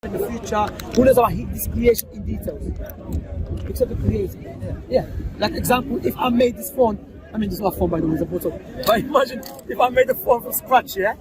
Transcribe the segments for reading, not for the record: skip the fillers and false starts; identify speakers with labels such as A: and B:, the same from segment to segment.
A: in the future, who knows about this creation in details? Except the creator. Yeah. Like example, if I made this phone, I mean this is not a phone by the way, it's a bottle. But imagine if I made the phone from scratch, yeah?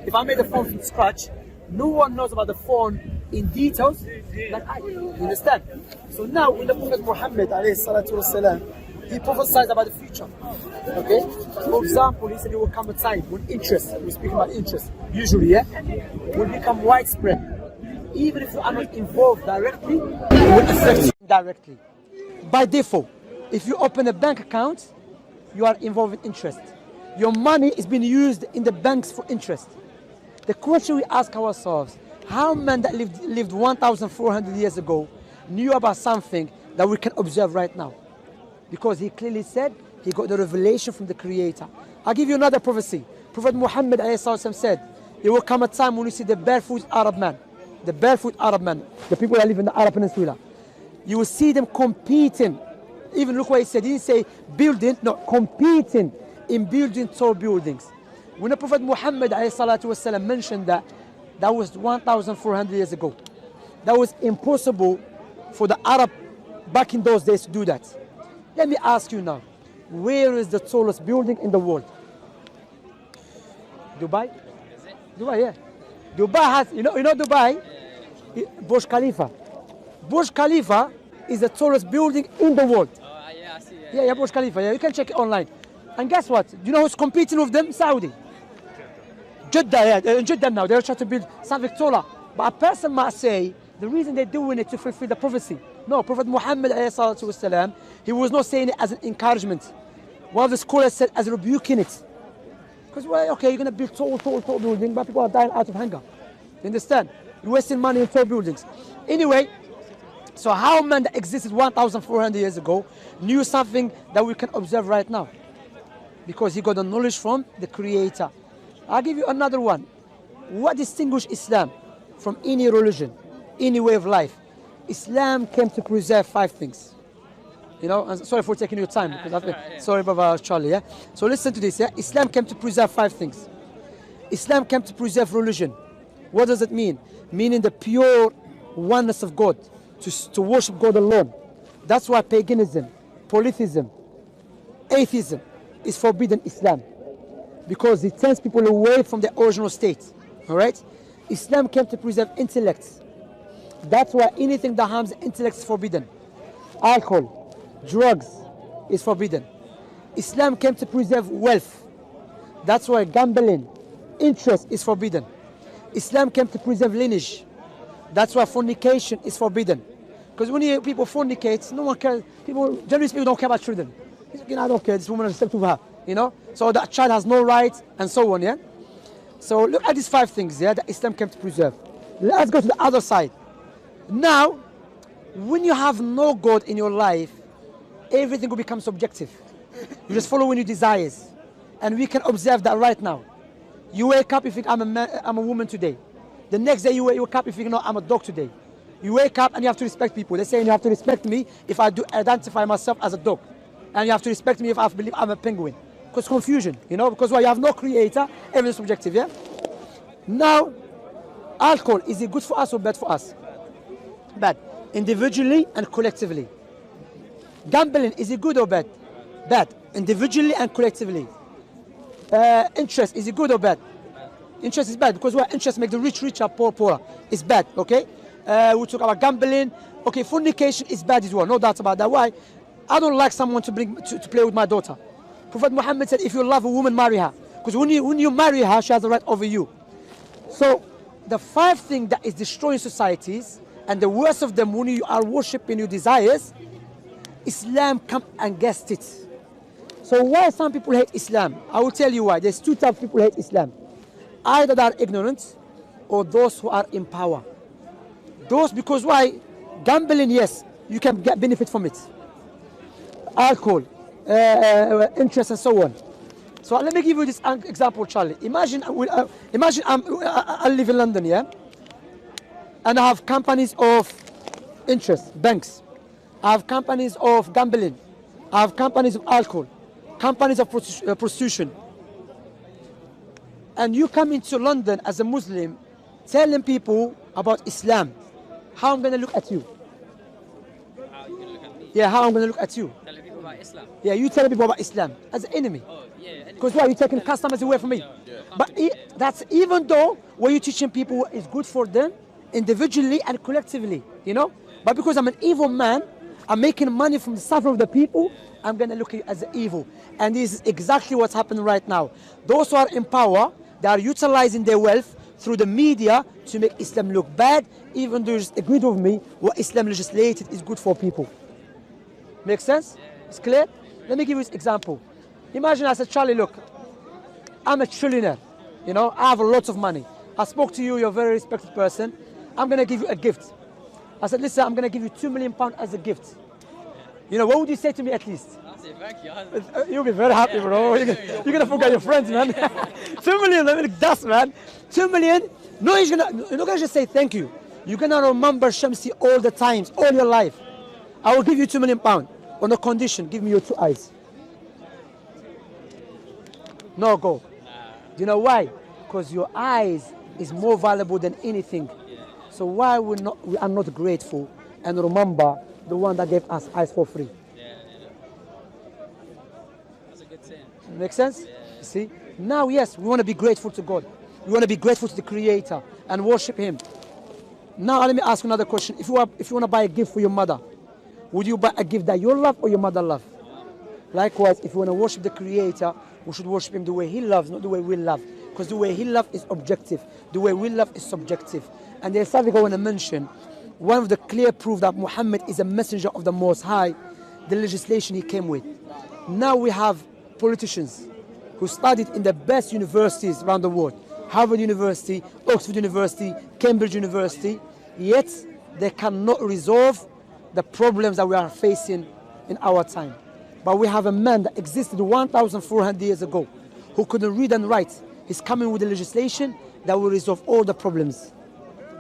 A: If I made the phone from scratch, no one knows about the phone in details like I do. You understand? So now when the Prophet Muhammad والسلام, he prophesied about the future. Okay? For example, he said there will come a time when interest, we're speaking about interest, usually, yeah, will become widespread. Even if you are not involved directly, it will affect you indirectly. By default, if you open a bank account, you are involved in interest. Your money is being used in the banks for interest. The question we ask ourselves, how men that lived 1,400 years ago knew about something that we can observe right now? Because he clearly said he got the revelation from the Creator. I'll give you another prophecy. Prophet Muhammad said, there will come a time when you see the barefoot Arab man, the people that live in the Arab Peninsula. You will see them competing. Even look what he said. He didn't say building, no, competing in building tall buildings. When the Prophet Muhammad والسلام, mentioned that, that was 1,400 years ago. That was impossible for the Arab back in those days to do that. Let me ask you now, where is the tallest building in the world? Dubai? Dubai, yeah. Dubai has, you know Dubai? Burj Khalifa. Burj Khalifa is the tallest building in the world.
B: Oh, yeah, I see.
A: Yeah, Burj Khalifa, yeah, you can check it online. And guess what? Do you know who's competing with them? Saudi. Jeddah, yeah, in Jeddah now, they're trying to build something taller. But a person might say, the reason they're doing it to fulfill the prophecy. No, Prophet Muhammad والسلام, he was not saying it as an encouragement. One of the scholars said as rebuking it. Because, well, okay, you're going to build tall building, but people are dying out of hunger. You understand? You're wasting money in tall buildings. Anyway, so how man that existed 1,400 years ago knew something that we can observe right now? Because he got the knowledge from the Creator. I'll give you another one. What distinguishes Islam from any religion, any way of life? Islam came to preserve 5 things. You know, and sorry for taking your time. Because sorry, Brother Charlie. Yeah. So listen to this. Yeah, Islam came to preserve 5 things. Islam came to preserve religion. What does it mean? Meaning the pure oneness of God, to worship God alone. That's why paganism, polytheism, atheism is forbidden in Islam, because it turns people away from their original state. All right? Islam came to preserve intellect. That's why anything that harms intellect is forbidden. Alcohol, drugs is forbidden. Islam came to preserve wealth. That's why gambling, interest is forbidden. Islam came to preserve lineage. That's why fornication is forbidden. Because when you hear people fornicate, no one cares. People, generally speaking, don't care about children. You know, I don't care, this woman is accepted to her, you know? So that child has no rights and so on, yeah? So look at these 5 things, yeah, that Islam came to preserve. Let's go to the other side. Now, when you have no God in your life, everything will become subjective. You just follow your desires. And we can observe that right now. You wake up, you think, I'm a woman today. The next day you wake up, you think, no, I'm a dog today. You wake up and you have to respect people. They're saying you have to respect me if I do identify myself as a dog. And you have to respect me if I believe I'm a penguin. Because confusion, you know, because you have no creator, everything is subjective, yeah? Now, alcohol, is it good for us or bad for us? Bad. Individually and collectively. Gambling, is it good or bad? Bad. Individually and collectively. Interest, is it good or bad? Interest is bad, because interest makes the rich richer, poor poorer. It's bad, okay? We talk about gambling. Okay, fornication is bad as well, no doubt about that. Why? I don't like someone to play with my daughter. Prophet Muhammad said, if you love a woman, marry her. Because when you marry her, she has the right over you. So, the 5 things that is destroying societies, and the worst of them when you are worshipping your desires, Islam come against it. So why some people hate Islam? I will tell you why. There's 2 types of people hate Islam. Either they are ignorant, or those who are in power. Those, because why? Gambling, yes, you can get benefit from it. Alcohol, interest and so on. So let me give you this example, Charlie. Imagine I live in London, yeah? And I have companies of interest, banks. I have companies of gambling. I have companies of alcohol, companies of prostitution. And you come into London as a Muslim, telling people about Islam, how I'm going to look at you?
B: How you gonna look at me?
A: Yeah, how I'm going to look at you?
B: Telling people about Islam.
A: Yeah, you tell people about Islam as an enemy.
B: Oh yeah.
A: Because why? You're taking customers away from me. But that's even though what you're teaching people is good for them individually and collectively, you know? But because I'm an evil man, I'm making money from the suffering of the people, I'm going to look at you as evil. And this is exactly what's happening right now. Those who are in power, they are utilizing their wealth through the media to make Islam look bad, even though you just agreed with me, what Islam legislated is good for people. Make sense? It's clear? Let me give you an example. Imagine I said, Charlie, look, I'm a trillionaire. You know, I have lots of money. I spoke to you, you're a very respected person. I'm going to give you a gift. I said, listen, I'm going to give you £2 million as a gift. You know, what would you say to me at least?
B: I'll say thank you.
A: You'll be very happy, bro. You're going to forget your friends, man. 2 million, I mean, dust, man. 2 million. No, you're not going to just say thank you. You're going to remember Shamsi all the times, all your life. I will give you £2 million on a condition. Give me your 2 eyes. No go. Do you know why? Because your eyes is more valuable than anything. So why we are not grateful and remember the one that gave us eyes for free?
B: That's a good saying.
A: Make sense? You see? Now, yes, we want to be grateful to God. We want to be grateful to the Creator and worship Him. Now, let me ask you another question. If you want to buy a gift for your mother, would you buy a gift that you love or your mother love? Likewise, if you want to worship the Creator, we should worship Him the way He loves, not the way we love. Because the way He loves is objective. The way we love is subjective. And there's something I want to mention. One of the clear proof that Muhammad is a messenger of the Most High, the legislation he came with. Now we have politicians who studied in the best universities around the world. Harvard University, Oxford University, Cambridge University. Yet they cannot resolve the problems that we are facing in our time. But we have a man that existed 1,400 years ago who couldn't read and write. He's coming with a legislation that will resolve all the problems.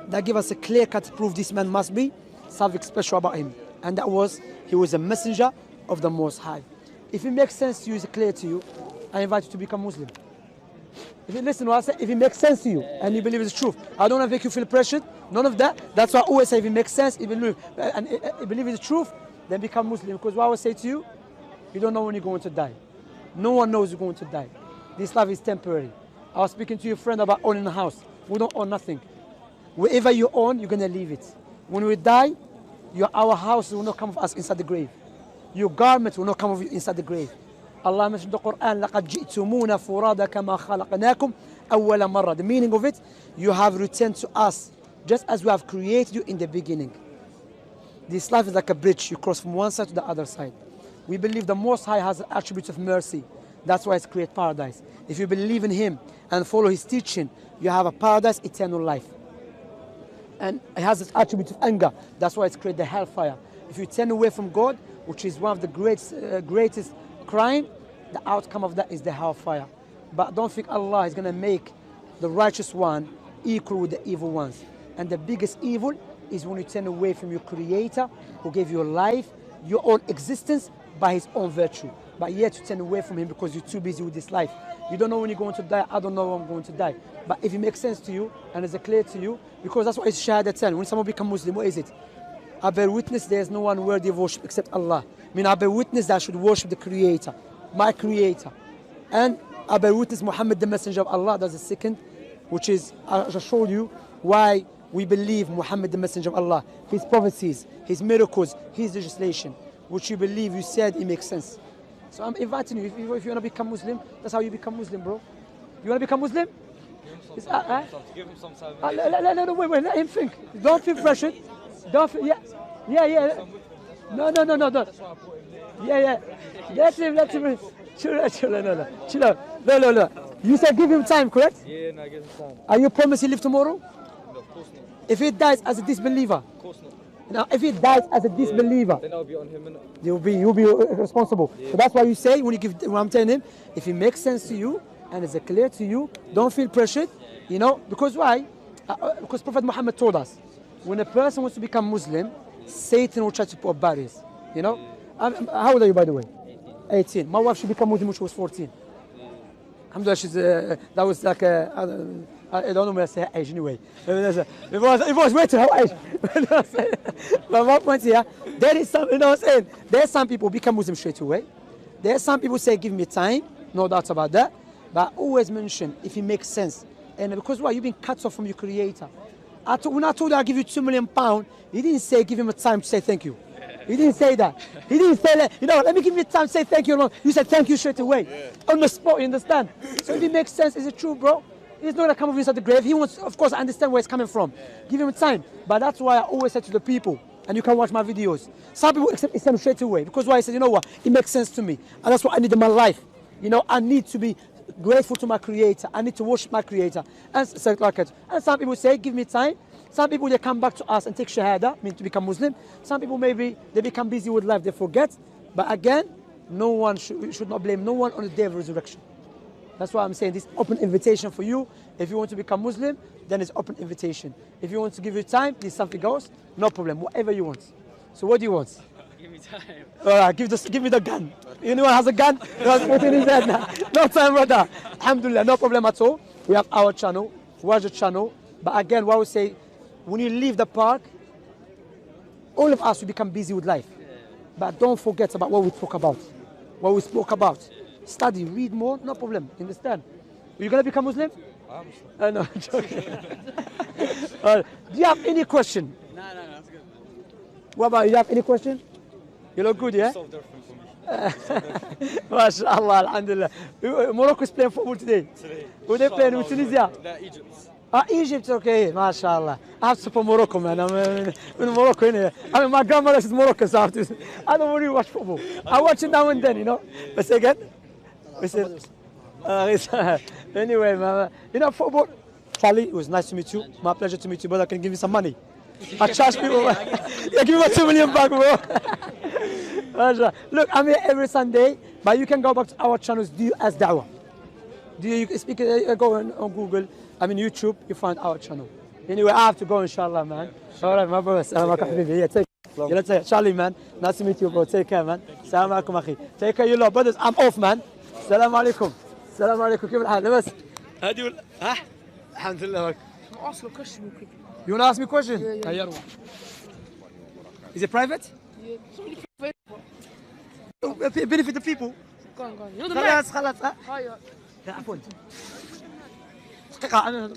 A: That gives us a clear-cut proof this man must be something special about him. And that was, he was a messenger of the Most High. If it makes sense to you, it's clear to you, I invite you to become Muslim. If you listen to what I say, if it makes sense to you and you believe it's truth, I don't want to make you feel pressured, none of that. That's why I always say if it makes sense, if you believe it's truth, then become Muslim. Because what I always say to you, you don't know when you're going to die. No one knows you're going to die. This life is temporary. I was speaking to your friend about owning a house. We don't own nothing. Wherever you own, you're going to leave it. When we die, our house will not come with us inside the grave. Your garment will not come with you inside the grave. Allah mentioned in the Quran, لَقَدْ جِئْتُمُونَ فُرَادَ كَمَا خَلَقْنَاكُمْ أَوَّلَ مَرَّةٍ. The meaning of it, you have returned to us just as we have created you in the beginning. This life is like a bridge. You cross from one side to the other side. We believe the Most High has attributes of mercy. That's why it's created paradise. If you believe in Him and follow His teaching, you have a paradise, eternal life. And it has its attribute of anger. That's why it's created the hellfire. If you turn away from God, which is one of the greatest crime, the outcome of that is the hellfire. But don't think Allah is going to make the righteous one equal with the evil ones. And the biggest evil is when you turn away from your Creator who gave you life, your own existence by His own virtue. But yet you turn away from Him because you're too busy with this life. You don't know when you're going to die. I don't know when I'm going to die. But if it makes sense to you and is clear to you, because that's what it's Shahadatan. When someone becomes Muslim, what is it? I bear witness there is no one worthy of worship except Allah. I mean, I bear witness that I should worship the Creator, my Creator. And I bear witness Muhammad, the Messenger of Allah. That's the second, which is, I just showed you why we believe Muhammad, the Messenger of Allah, his prophecies, his miracles, his legislation, which you believe, you said it makes sense. So I'm inviting you, if you want to become Muslim, that's how you become Muslim, bro. You want to become Muslim?
C: Give him some time.
A: No, wait, let him think. Don't feel pressured. Don't feel, yeah. No. Yeah. Let him. Chill out. No. You said give him time, correct?
C: Yeah, no, give him time.
A: Are you promised he'll live tomorrow?
C: No, of course not.
A: If he dies as a disbeliever?
C: Of course not.
A: Now, if he dies as a disbeliever,
C: then I'll be on him, innit?
A: you'll be responsible. Yeah. So that's why you say, when I'm telling him, if it makes sense to you and is clear to you, don't feel pressured, you know, because why? Because Prophet Muhammad told us, when a person wants to become Muslim, Satan will try to put barriers, you know. How old are you, by the way? 18. My wife, she became Muslim when she was 14. Alhamdulillah, that was like, I I don't know where I say age anyway. It was way too high age. But one point here, there is some, you know what I'm saying? There are some people become Muslim straight away. There are some people say, give me time, no doubt about that. But I always mention if it makes sense. And because why? You've been cut off from your creator. When I told you I'll give you £2 million, he didn't say give him a time to say thank you. He didn't say that. He didn't say that, you know, let me give you time to say thank you. You said thank you straight away. On the spot, you understand? So if it makes sense, is it true, bro? He's not gonna come up inside the grave. He wants, of course, I understand where it's coming from. Give him time. But that's why I always say to the people, and you can watch my videos, some people accept Islam straight away. Because why? I said, you know what? It makes sense to me. And that's what I need in my life. You know, I need to be grateful to my creator. I need to worship my creator. And so like it. And some people say, give me time. Some people, they come back to us and take shahada, mean to become Muslim. Some people, maybe they become busy with life, they forget. But again, no one should not blame no one on the day of resurrection. That's why I'm saying this open invitation for you. If you want to become Muslim, then it's open invitation. If you want to give you time, this something else, no problem, whatever you want. So what do you want?
B: Give me time.
A: All right, give me the gun. Anyone has a gun? Put it in his head now. No time, brother. Alhamdulillah, no problem at all. We have our channel, watch the channel. But again, what we say, when you leave the park, all of us will become busy with life. But don't forget about what we spoke about. What we spoke about. Study, read more, no problem. Understand? Are you going to become Muslim?
C: I'm
A: No, I'm joking. Do you have any question?
B: No, that's good.
A: What about you? You have any question? You look good, yeah?
C: so different for me.
A: MashaAllah, alhamdulillah. Morocco is playing football today. Who they playing with Tunisia?
C: Egypt.
A: Egypt, okay, mashallah. I have to support Morocco, man. I'm in Morocco, innit? I mean, my grandmother is Moroccan, so I don't really watch football. I watch it now and then, you know. But say again? Anyway, man, you know, football. Charlie, it was nice to meet you. My pleasure to meet you, brother. Can you give me some money? I charge people. Yeah, give me my 2 million back, bro. Look, I'm here every Sunday, but you can go back to our channels, Do as Dawah. You can speak, go on Google, YouTube, you find our channel. Anyway, I have to go, inshallah, man. All right, my brother. Salam alaikum. Yeah, take care. Charlie, man. Nice to meet you, bro. Take care, man. Salam alaikum, akhi. Take care, you lot. Brothers, I'm off, man. Salam alaikum. Salam alaikum. كيف الحال؟ بس. هادي ها؟ الحمد لله.
D: Ask a question quick.
A: You want to ask me a question?
D: Yeah.
A: Is it private?
D: Yeah. Somebody
A: Benefit the people.
D: go on. You know the
A: خلاص ها؟
D: Hiya.
A: لا عفوا. دقيقة أنا